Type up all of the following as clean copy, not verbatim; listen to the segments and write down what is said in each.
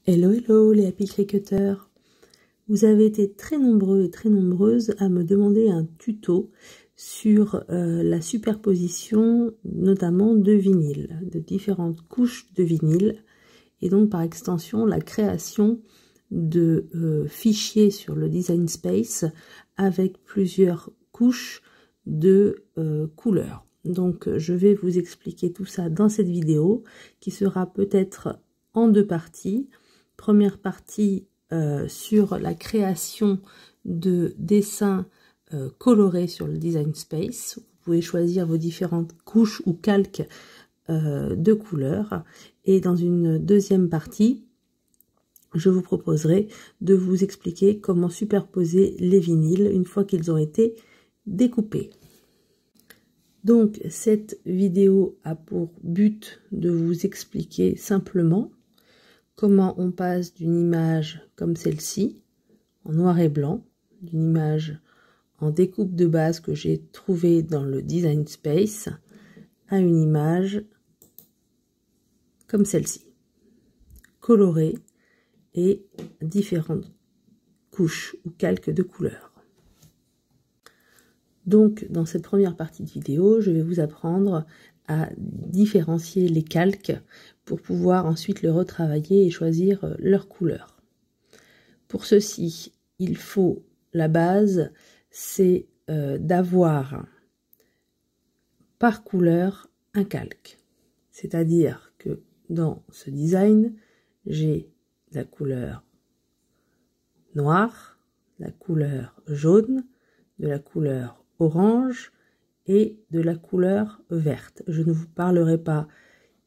Hello hello les Happy Cricketers. Vous avez été très nombreux et très nombreuses à me demander un tuto sur la superposition notamment de vinyle, de différentes couches de vinyle et donc par extension la création de fichiers sur le Design Space avec plusieurs couches de couleurs. Donc je vais vous expliquer tout ça dans cette vidéo qui sera peut-être en deux parties. Première partie sur la création de dessins colorés sur le Design Space. Vous pouvez choisir vos différentes couches ou calques de couleurs. Et dans une deuxième partie, je vous proposerai de vous expliquer comment superposer les vinyles une fois qu'ils ont été découpés. Donc cette vidéo a pour but de vous expliquer simplement comment on passe d'une image comme celle-ci, en noir et blanc, d'une image en découpe de base que j'ai trouvée dans le Design Space, à une image comme celle-ci, colorée et différentes couches ou calques de couleurs. Donc, dans cette première partie de vidéo, je vais vous apprendre à différencier les calques pour pouvoir ensuite les retravailler et choisir leur couleur. Pour ceci, il faut, la base, c'est d'avoir par couleur un calque. C'est-à-dire que dans ce design, j'ai la couleur noire, la couleur jaune, de la couleur orange et de la couleur verte. Je ne vous parlerai pas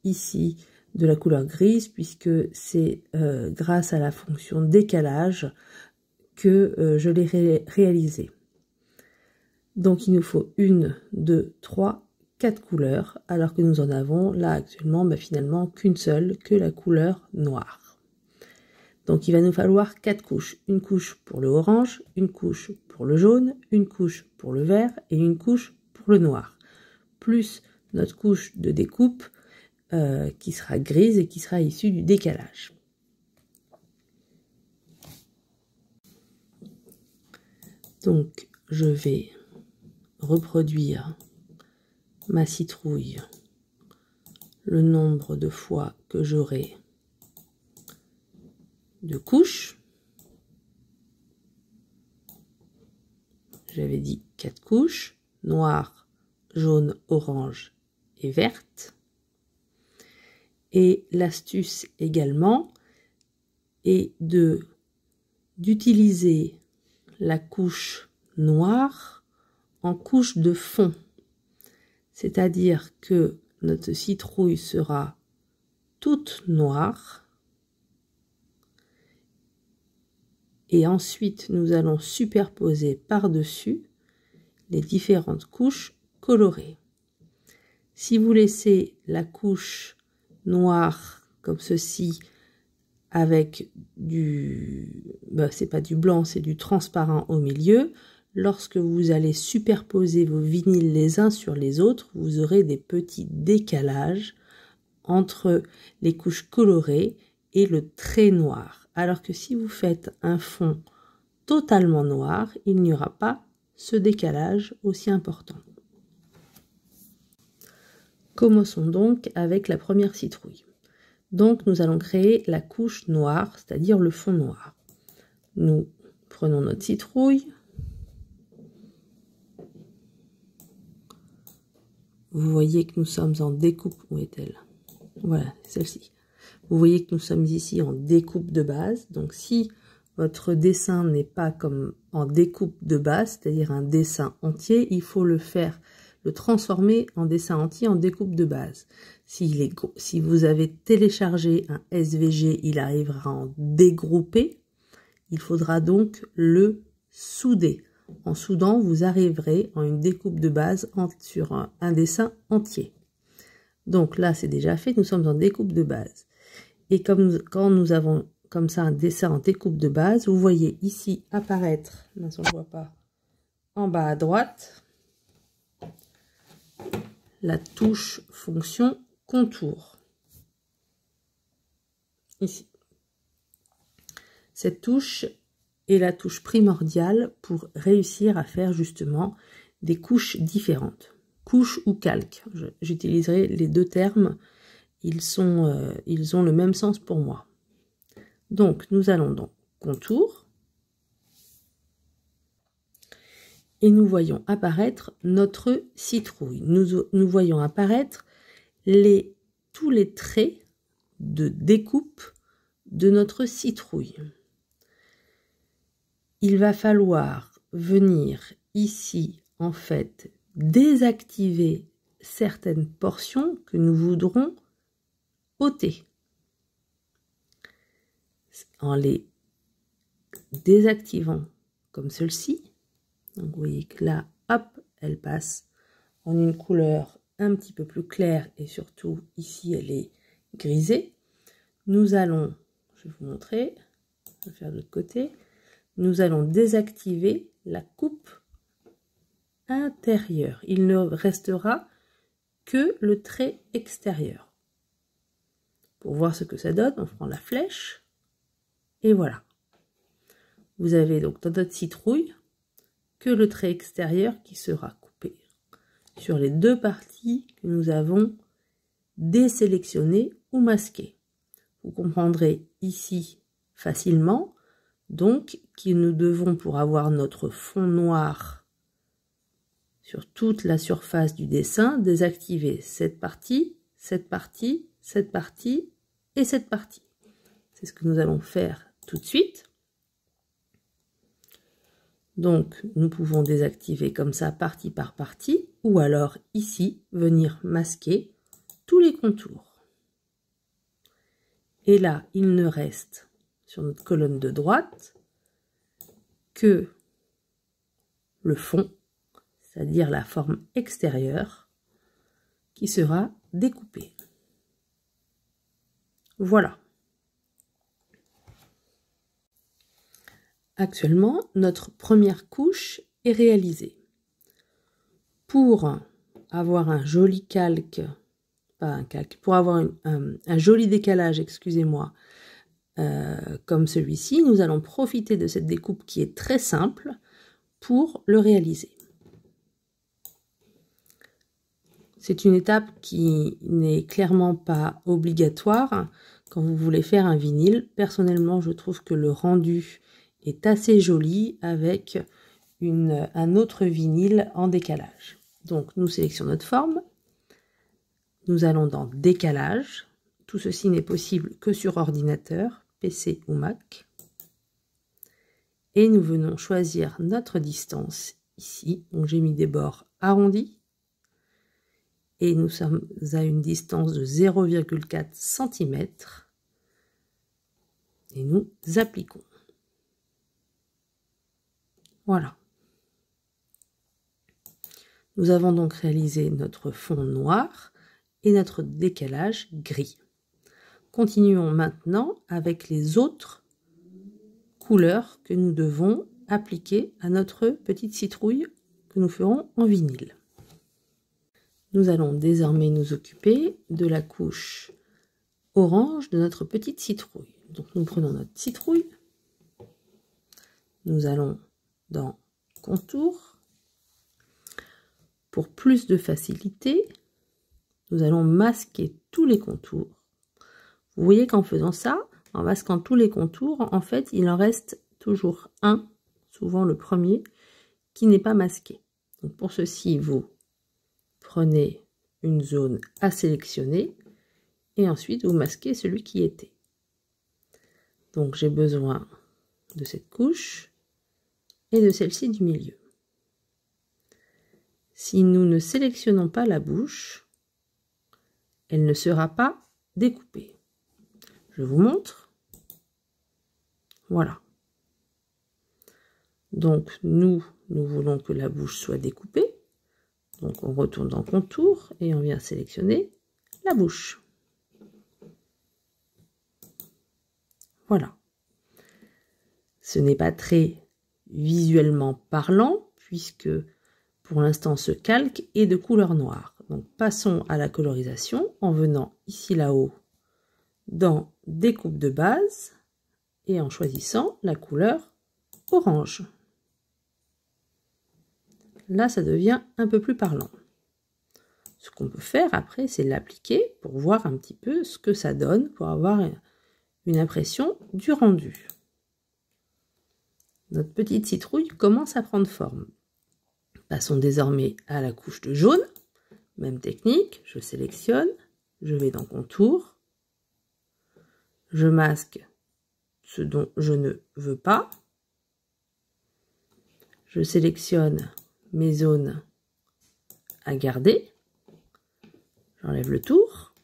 ici de la couleur grise puisque c'est grâce à la fonction décalage que je l'ai réalisé. Donc il nous faut 1, 2, 3, 4 couleurs alors que nous en avons là actuellement finalement qu'une seule, que la couleur noire. Donc il va nous falloir 4 couches. Une couche pour le orange, une couche pour le jaune, une couche pour le vert et une couche pour le noir. Plus notre couche de découpe qui sera grise et qui sera issue du décalage. Donc je vais reproduire ma citrouille le nombre de fois que j'aurai de couches. J'avais dit 4 couches, noire, jaune, orange et verte. Et l'astuce également est d'utiliser la couche noire en couche de fond. C'est-à-dire que notre citrouille sera toute noire. Et ensuite, nous allons superposer par-dessus les différentes couches colorées. Si vous laissez la couche noire comme ceci avec c'est pas du blanc, c'est du transparent au milieu, lorsque vous allez superposer vos vinyles les uns sur les autres, vous aurez des petits décalages entre les couches colorées et le trait noir. Alors que si vous faites un fond totalement noir, il n'y aura pas ce décalage aussi important. Commençons donc avec la première citrouille. Donc nous allons créer la couche noire, c'est-à-dire le fond noir. Nous prenons notre citrouille. Vous voyez que nous sommes en découpe. Où est-elle? Voilà, celle-ci. Vous voyez que nous sommes ici en découpe de base. Donc si votre dessin n'est pas comme en découpe de base, c'est-à-dire un dessin entier, il faut le transformer en dessin entier en découpe de base. Si vous avez téléchargé un SVG, il arrivera en dégroupé. Il faudra donc le souder. En soudant, vous arriverez en une découpe de base sur un dessin entier. Donc là, c'est déjà fait, nous sommes en découpe de base. Et quand nous avons comme ça un dessin en découpe de base, vous voyez ici apparaître, non, on ne voit pas, en bas à droite, la touche fonction contour. Ici. Cette touche est la touche primordiale pour réussir à faire justement des couches différentes. Couche ou calque, j'utiliserai les deux termes, ils ont le même sens pour moi. Donc nous allons dans contour et nous voyons apparaître notre citrouille. Nous voyons apparaître tous les traits de découpe de notre citrouille. Il va falloir venir ici, en fait, désactiver certaines portions que nous voudrons ôter. En les désactivant comme celle-ci, donc vous voyez que là, hop, elle passe en une couleur un petit peu plus claire et surtout ici, elle est grisée. Nous allons, je vais vous montrer, je vais faire de l'autre côté, nous allons désactiver la coupe intérieure. Il ne restera que le trait extérieur. Pour voir ce que ça donne, on prend la flèche et voilà. Vous avez donc dans notre citrouille que le trait extérieur qui sera coupé sur les deux parties que nous avons désélectionnées ou masquées. Vous comprendrez ici facilement donc que nous devons, pour avoir notre fond noir sur toute la surface du dessin, désactiver cette partie, cette partie, cette partie et cette partie. C'est ce que nous allons faire tout de suite. Donc nous pouvons désactiver comme ça partie par partie, ou alors ici venir masquer tous les contours. Et là, il ne reste sur notre colonne de droite que le fond, c'est-à-dire la forme extérieure, qui sera découpée. Voilà. Actuellement, notre première couche est réalisée. Pour avoir un joli calque, pas un calque, pour avoir un joli décalage, excusez-moi, comme celui-ci, nous allons profiter de cette découpe qui est très simple pour le réaliser. C'est une étape qui n'est clairement pas obligatoire quand vous voulez faire un vinyle. Personnellement, je trouve que le rendu est assez joli avec un autre vinyle en décalage. Donc, nous sélectionnons notre forme. Nous allons dans décalage. Tout ceci n'est possible que sur ordinateur, PC ou Mac. Et nous venons choisir notre distance ici. Donc, j'ai mis des bords arrondis. Et nous sommes à une distance de 0,4 cm. Et nous appliquons. Voilà. Nous avons donc réalisé notre fond noir et notre décalage gris. Continuons maintenant avec les autres couleurs que nous devons appliquer à notre petite citrouille que nous ferons en vinyle. Nous allons désormais nous occuper de la couche orange de notre petite citrouille. Donc nous prenons notre citrouille, nous allons dans contour. Pour plus de facilité, nous allons masquer tous les contours. Vous voyez qu'en faisant ça, en masquant tous les contours, en fait, il en reste toujours un, souvent le premier, qui n'est pas masqué. Donc pour ceci, vous prenez une zone à sélectionner et ensuite vous masquez celui qui était. Donc j'ai besoin de cette couche et de celle-ci du milieu. Si nous ne sélectionnons pas la bouche, elle ne sera pas découpée. Je vous montre. Voilà. Donc nous voulons que la bouche soit découpée. Donc on retourne dans contour et on vient sélectionner la bouche. Voilà. Ce n'est pas très visuellement parlant puisque pour l'instant ce calque est de couleur noire. Donc passons à la colorisation en venant ici là-haut dans découpe de base et en choisissant la couleur orange. Là, ça devient un peu plus parlant. Ce qu'on peut faire après, c'est l'appliquer pour voir un petit peu ce que ça donne, pour avoir une impression du rendu. Notre petite citrouille commence à prendre forme. Passons désormais à la couche de jaune. Même technique, je sélectionne, je vais dans Contour, je masque ce dont je ne veux pas, je sélectionne mes zones à garder, j'enlève le tour,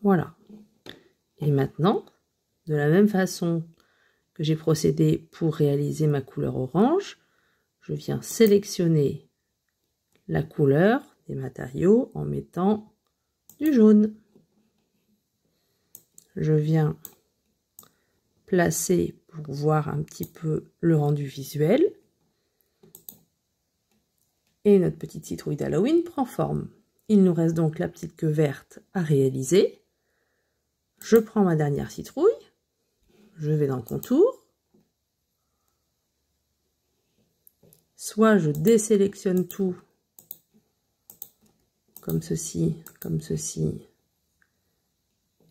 voilà. Et maintenant, de la même façon que j'ai procédé pour réaliser ma couleur orange, je viens sélectionner la couleur des matériaux en mettant du jaune. Je viens placer pour voir un petit peu le rendu visuel. Et notre petite citrouille d'Halloween prend forme. Il nous reste donc la petite queue verte à réaliser. Je prends ma dernière citrouille, je vais dans le contour. Soit je désélectionne tout, comme ceci,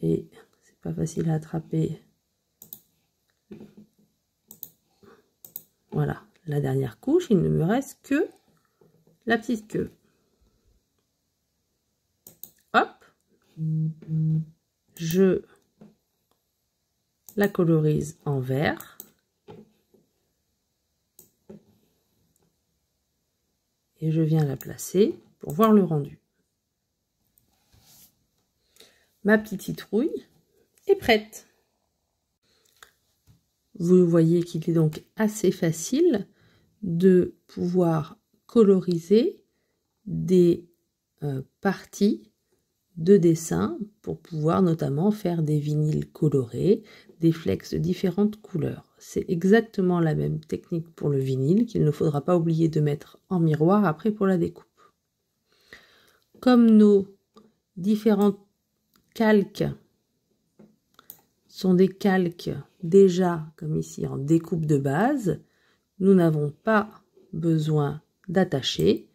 et c'est pas facile à attraper. Voilà, la dernière couche, il ne me reste que la petite queue. Hop, je la colorise en vert. Et je viens la placer pour voir le rendu. Ma petite citrouille est prête. Vous voyez qu'il est donc assez facile de pouvoir coloriser des parties de dessin pour pouvoir notamment faire des vinyles colorés, des flex de différentes couleurs. C'est exactement la même technique pour le vinyle qu'il ne faudra pas oublier de mettre en miroir après pour la découpe. Comme nos différents calques sont des calques déjà, comme ici, en découpe de base, nous n'avons pas besoin d'attacher.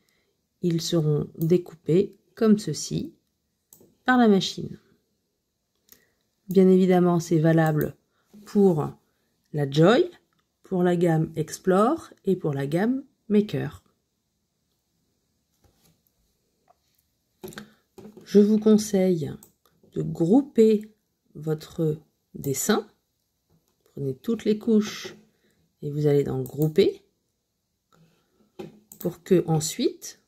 Ils seront découpés comme ceci par la machine. Bien évidemment, c'est valable pour la Joy, pour la gamme Explore et pour la gamme Maker. Je vous conseille de grouper votre dessin. Prenez toutes les couches et vous allez dans Grouper pour que ensuite,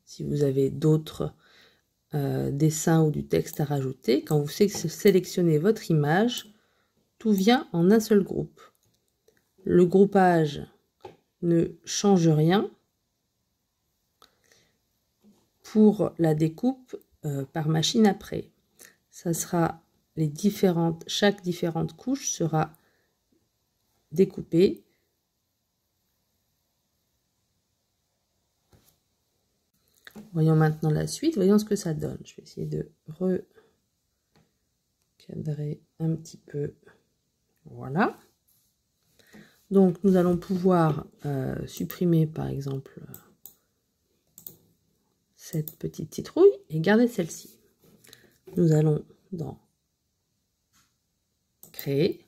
si vous avez d'autres dessins ou du texte à rajouter, quand vous sélectionnez votre image, tout vient en un seul groupe. Le groupage ne change rien pour la découpe par machine après. Ça sera chaque différente couche sera découpée. Voyons maintenant la suite, voyons ce que ça donne. Je vais essayer de recadrer un petit peu. Voilà. Donc nous allons pouvoir supprimer par exemple cette petite citrouille et garder celle-ci. Nous allons dans Créer.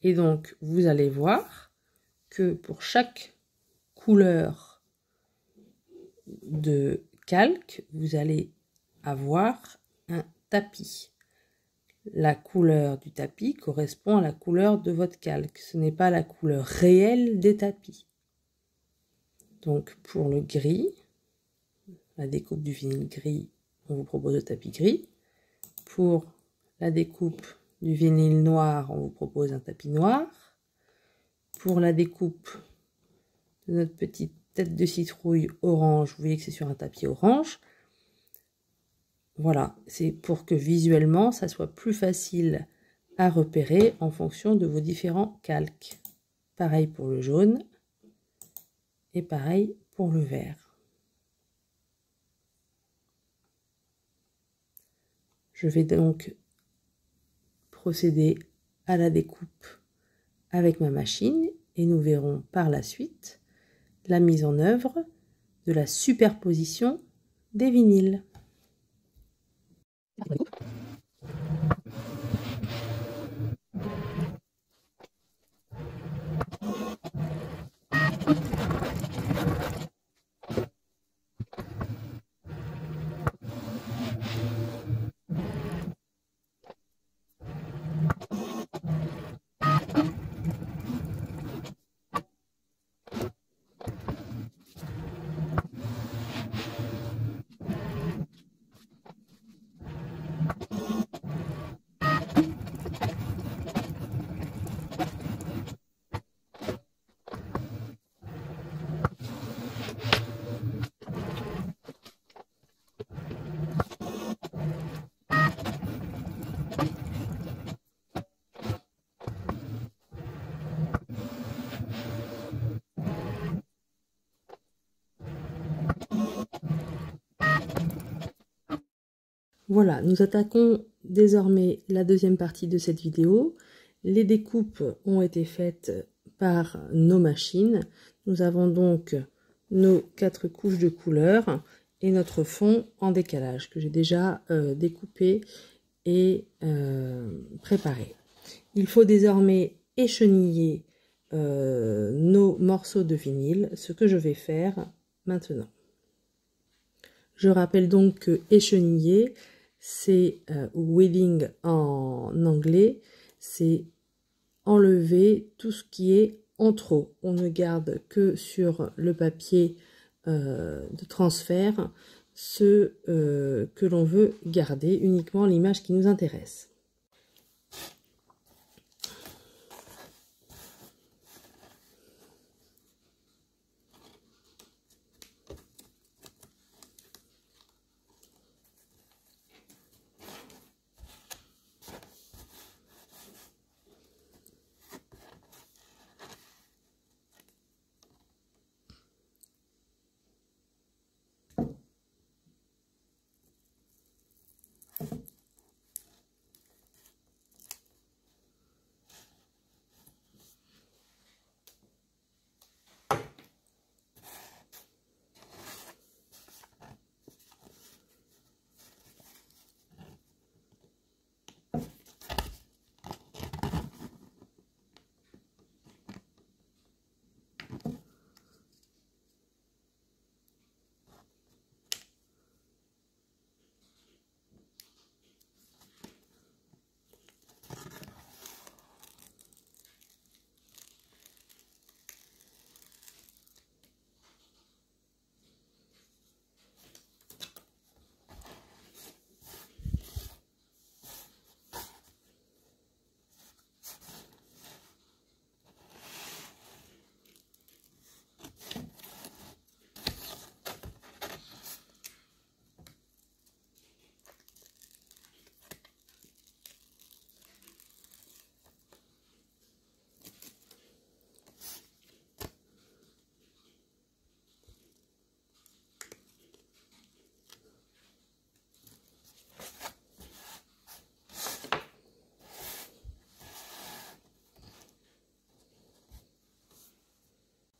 Et donc vous allez voir que pour chaque couleur de calque, vous allez avoir un tapis. La couleur du tapis correspond à la couleur de votre calque. Ce n'est pas la couleur réelle des tapis. Donc pour le gris, la découpe du vinyle gris, on vous propose le tapis gris. Pour la découpe du vinyle noir, on vous propose un tapis noir. Pour la découpe de notre petite tête de citrouille orange, vous voyez que c'est sur un tapis orange. Voilà, c'est pour que visuellement, ça soit plus facile à repérer en fonction de vos différents calques. Pareil pour le jaune et pareil pour le vert. Je vais donc procéder à la découpe avec ma machine et nous verrons par la suite la mise en œuvre de la superposition des vinyles. Voilà, nous attaquons désormais la deuxième partie de cette vidéo. Les découpes ont été faites par nos machines. Nous avons donc nos 4 couches de couleurs et notre fond en décalage que j'ai déjà découpé et préparé. Il faut désormais écheniller nos morceaux de vinyle, ce que je vais faire maintenant. Je rappelle donc que écheniller, c'est weeding en anglais, c'est enlever tout ce qui est en trop. On ne garde que sur le papier de transfert ce que l'on veut garder, uniquement l'image qui nous intéresse.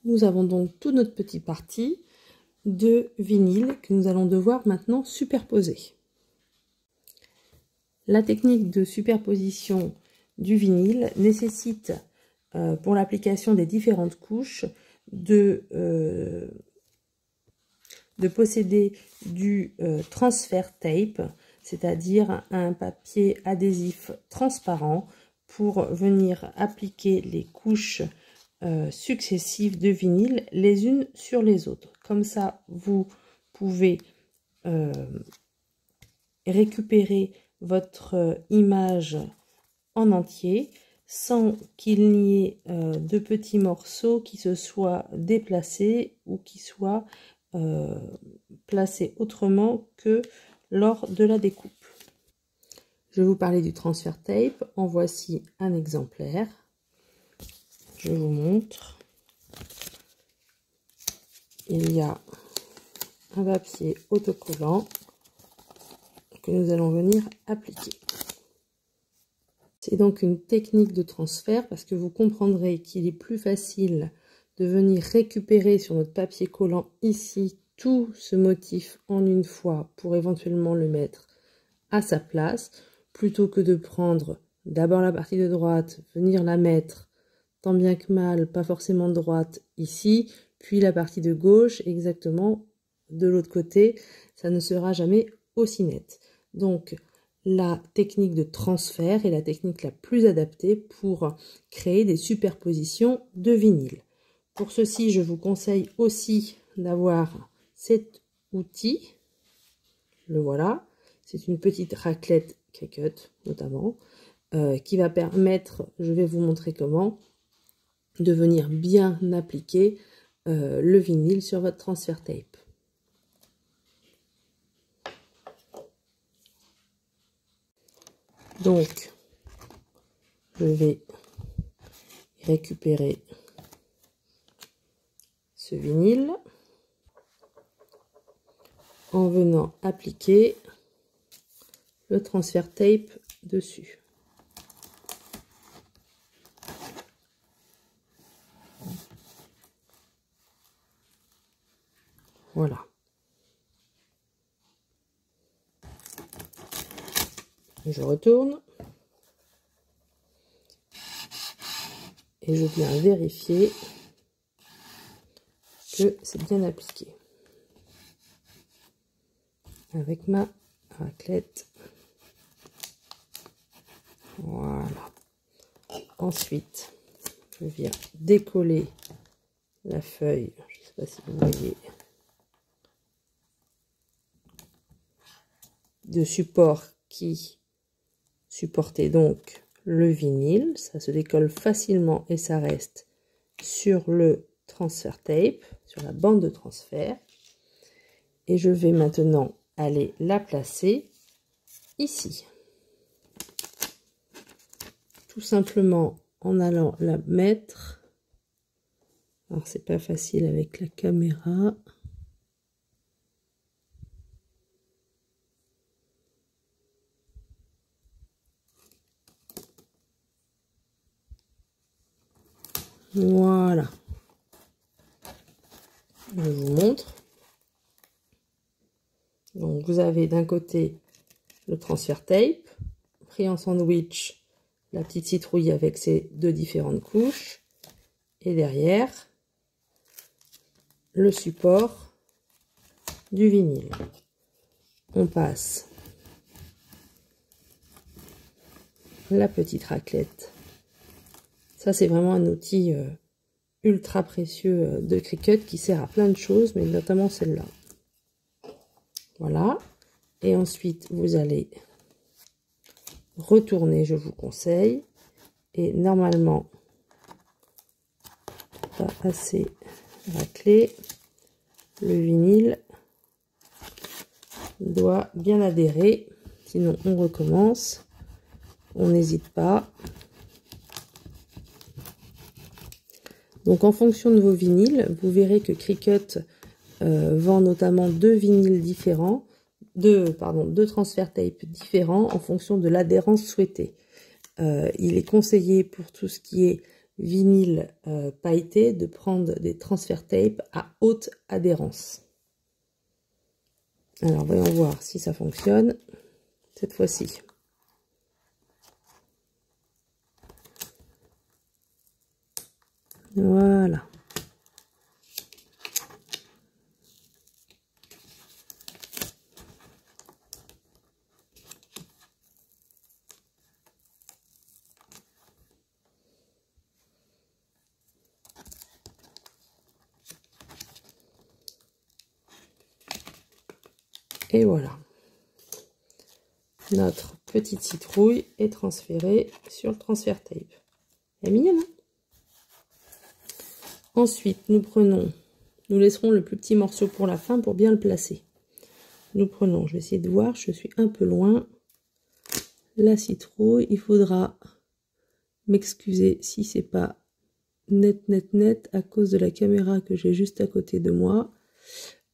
Nous avons donc toute notre petite partie de vinyle que nous allons devoir maintenant superposer. La technique de superposition du vinyle nécessite, pour l'application des différentes couches, de posséder du transfert tape, c'est-à-dire un papier adhésif transparent pour venir appliquer les couches successives de vinyle les unes sur les autres. Comme ça, vous pouvez récupérer votre image en entier sans qu'il n'y ait de petits morceaux qui se soient déplacés ou qui soient placés autrement que lors de la découpe. Je vais vous parler du transfert tape. En voici un exemplaire. Je vous montre. Il y a un papier autocollant que nous allons venir appliquer. C'est donc une technique de transfert parce que vous comprendrez qu'il est plus facile de venir récupérer sur notre papier collant ici tout ce motif en une fois pour éventuellement le mettre à sa place, plutôt que de prendre d'abord la partie de droite, venir la mettre tant bien que mal, pas forcément de droite ici, puis la partie de gauche exactement de l'autre côté, ça ne sera jamais aussi net. Donc la technique de transfert est la technique la plus adaptée pour créer des superpositions de vinyle. Pour ceci, je vous conseille aussi d'avoir cet outil, le voilà, c'est une petite raclette Cricut notamment, qui va permettre, je vais vous montrer comment, de venir bien appliquer le vinyle sur votre transfert tape. Donc, je vais récupérer ce vinyle en venant appliquer le transfert tape dessus. Voilà. Je retourne et je viens vérifier que c'est bien appliqué avec ma raclette. Voilà. Ensuite, je viens décoller la feuille, je ne sais pas si vous voyez, de support qui supportait donc le vinyle. Ça se décolle facilement et ça reste sur le transfert tape, sur la bande de transfert. Et je vais maintenant aller la placer ici. Tout simplement en allant la mettre. Alors c'est pas facile avec la caméra. Voilà. Je vous montre. Donc vous avez d'un côté le transfert tape, pris en sandwich, la petite citrouille avec ses deux différentes couches, et derrière le support du vinyle. On passe la petite raclette. Ça c'est vraiment un outil ultra précieux de Cricut qui sert à plein de choses, mais notamment celle-là. Voilà. Et ensuite vous allez retourner, je vous conseille, et normalement pas assez raclé, le vinyle doit bien adhérer, sinon on recommence, on n'hésite pas. Donc en fonction de vos vinyles, vous verrez que Cricut vend notamment deux vinyles différents, deux transfert tape différents en fonction de l'adhérence souhaitée. Il est conseillé pour tout ce qui est vinyle pailleté de prendre des transfert tape à haute adhérence. Alors voyons voir si ça fonctionne cette fois-ci. Voilà. Et voilà. Notre petite citrouille est transférée sur le transfert tape. Elle est mignonne, hein? Ensuite, nous laisserons le plus petit morceau pour la fin pour bien le placer. Nous prenons, je vais essayer de voir, je suis un peu loin, la citrouille. Il faudra m'excuser si c'est pas net à cause de la caméra que j'ai juste à côté de moi.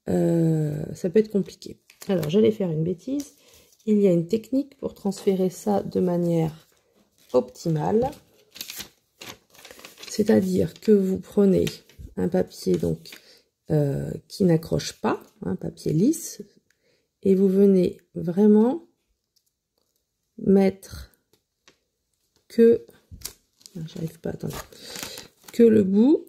Ça peut être compliqué. Alors, j'allais faire une bêtise. il y a une technique pour transférer ça de manière optimale. C'est-à-dire que vous prenez un papier donc qui n'accroche pas, un papier lisse, et vous venez vraiment mettre que, j'arrive pas, attendez, que le bout,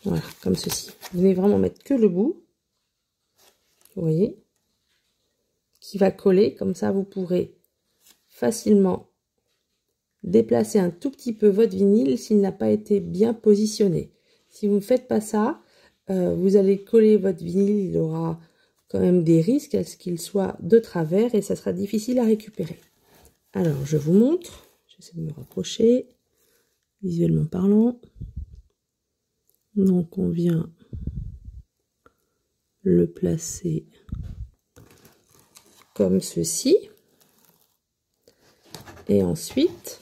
voilà, comme ceci. Vous venez vraiment mettre que le bout, vous voyez, qui va coller, comme ça vous pourrez facilement déplacer un tout petit peu votre vinyle s'il n'a pas été bien positionné. Si vous ne faites pas ça, vous allez coller votre vinyle, il aura quand même des risques à ce qu'il soit de travers et ça sera difficile à récupérer. Alors je vous montre, j'essaie de me rapprocher, visuellement parlant. Donc on vient le placer comme ceci. Et ensuite,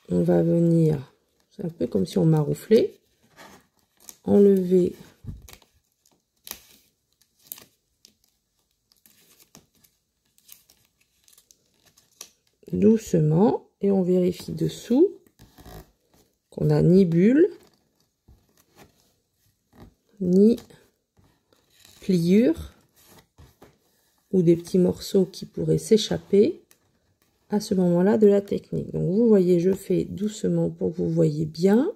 on va venir, c'est un peu comme si on marouflait, enlever doucement et on vérifie dessous qu'on n'a ni bulle, ni pliure ou des petits morceaux qui pourraient s'échapper à ce moment-là de la technique. Donc vous voyez, je fais doucement pour que vous voyez bien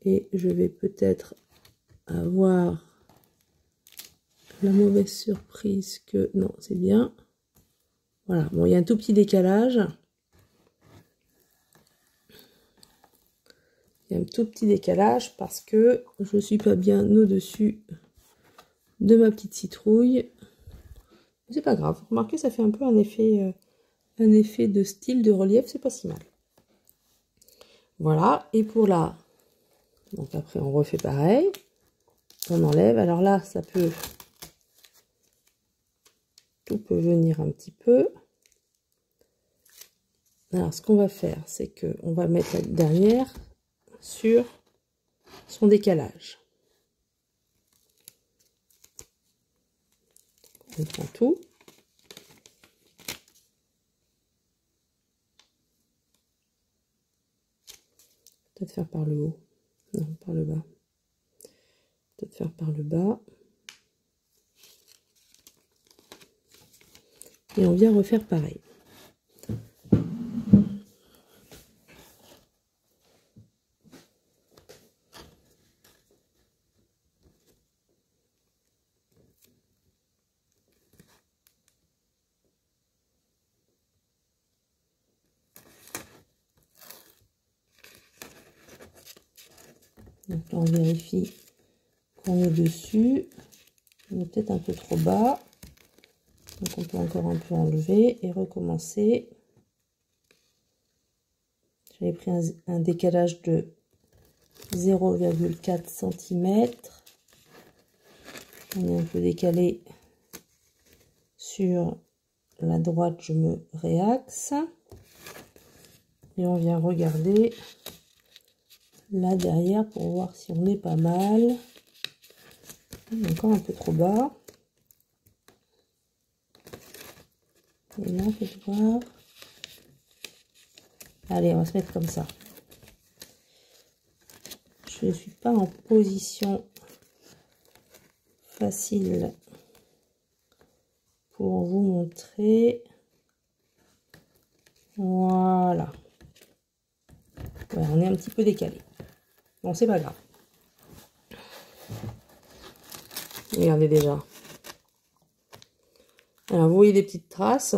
et je vais peut-être avoir la mauvaise surprise que non, c'est bien. Voilà, bon, il y a un tout petit décalage. Il y a un tout petit décalage parce que je ne suis pas bien au-dessus de ma petite citrouille. C'est pas grave, remarquez, ça fait un peu un effet de style, de relief, c'est pas si mal. Voilà, et pour la... Donc après, on refait pareil. On enlève, alors là, ça peut... Tout peut venir un petit peu. Alors, ce qu'on va faire, c'est que on va mettre la dernière sur son décalage. On prend tout. Peut-être faire par le haut. Non, par le bas. Peut-être faire par le bas. Et on vient refaire pareil. Donc là, on vérifie qu'on est dessus. On est peut-être un peu trop bas. Donc on peut encore un peu enlever et recommencer. J'avais pris un décalage de 0,4 cm. On est un peu décalé sur la droite, je me réaxe. Et on vient regarder là derrière pour voir si on est pas mal. Encore un peu trop bas. Et là, faites voir. Allez, on va se mettre comme ça. Je ne suis pas en position facile pour vous montrer. Voilà. Ouais, on est un petit peu décalé. Bon, c'est pas grave. Regardez déjà. Alors, vous voyez des petites traces.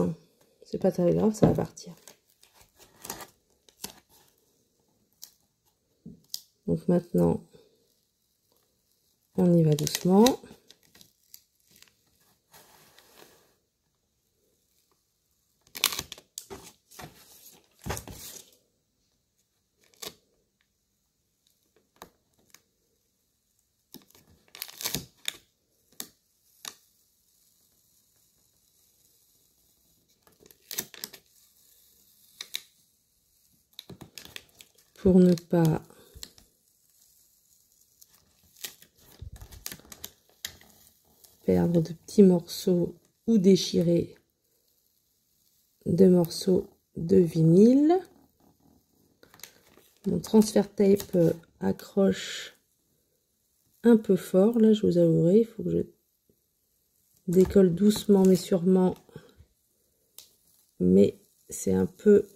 C'est pas très grave, ça va partir. Donc maintenant, on y va doucement. Pour ne pas perdre de petits morceaux ou déchirer de morceaux de vinyle. Mon transfert tape accroche un peu fort. Là, je vous avouerai, il faut que je décolle doucement mais sûrement. Mais c'est un peu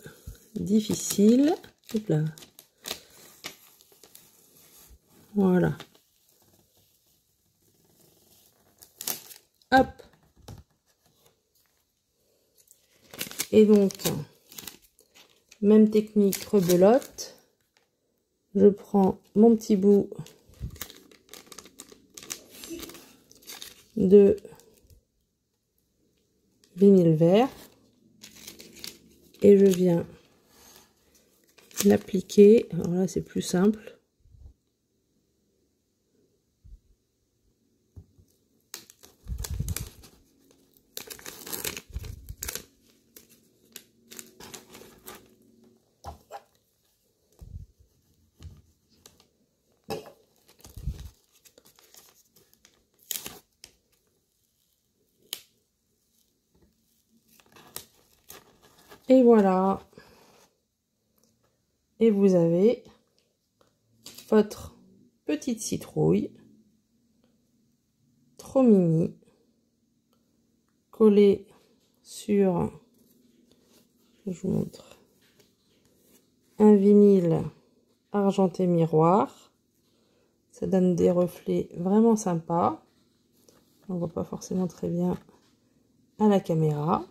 difficile. Hop là. Voilà. Hop. Et donc, même technique, rebelote. Je prends mon petit bout de vinyle vert et je viens l'appliquer. Alors là, c'est plus simple. Et voilà. Et vous avez votre petite citrouille, trop mimi, collée sur, je vous montre, un vinyle argenté miroir. Ça donne des reflets vraiment sympas. On voit pas forcément très bien à la caméra.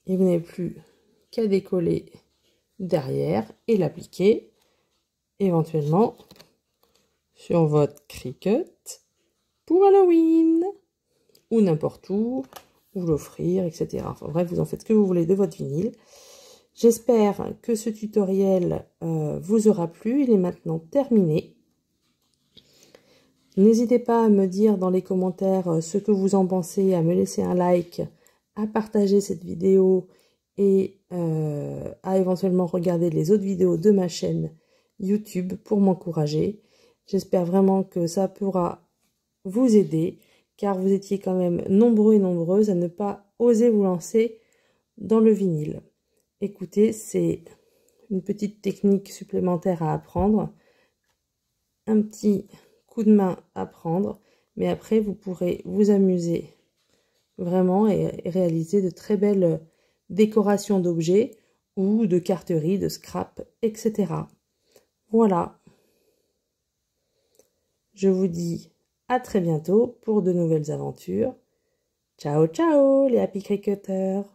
Et vous n'avez plus qu'à décoller derrière et l'appliquer éventuellement sur votre Cricut pour Halloween ou n'importe où, ou l'offrir, etc. Enfin bref, vous en faites ce que vous voulez de votre vinyle. J'espère que ce tutoriel vous aura plu. Il est maintenant terminé. N'hésitez pas à me dire dans les commentaires ce que vous en pensez, à me laisser un like, à partager cette vidéo et à éventuellement regarder les autres vidéos de ma chaîne YouTube pour m'encourager. J'espère vraiment que ça pourra vous aider, car vous étiez quand même nombreux et nombreuses à ne pas oser vous lancer dans le vinyle. Écoutez, c'est une petite technique supplémentaire à apprendre, un petit coup de main à prendre, mais après vous pourrez vous amuser vraiment et réaliser de très belles décorations d'objets ou de carterie, de scrap, etc. Voilà. Je vous dis à très bientôt pour de nouvelles aventures. Ciao ciao les Happy Cricketers!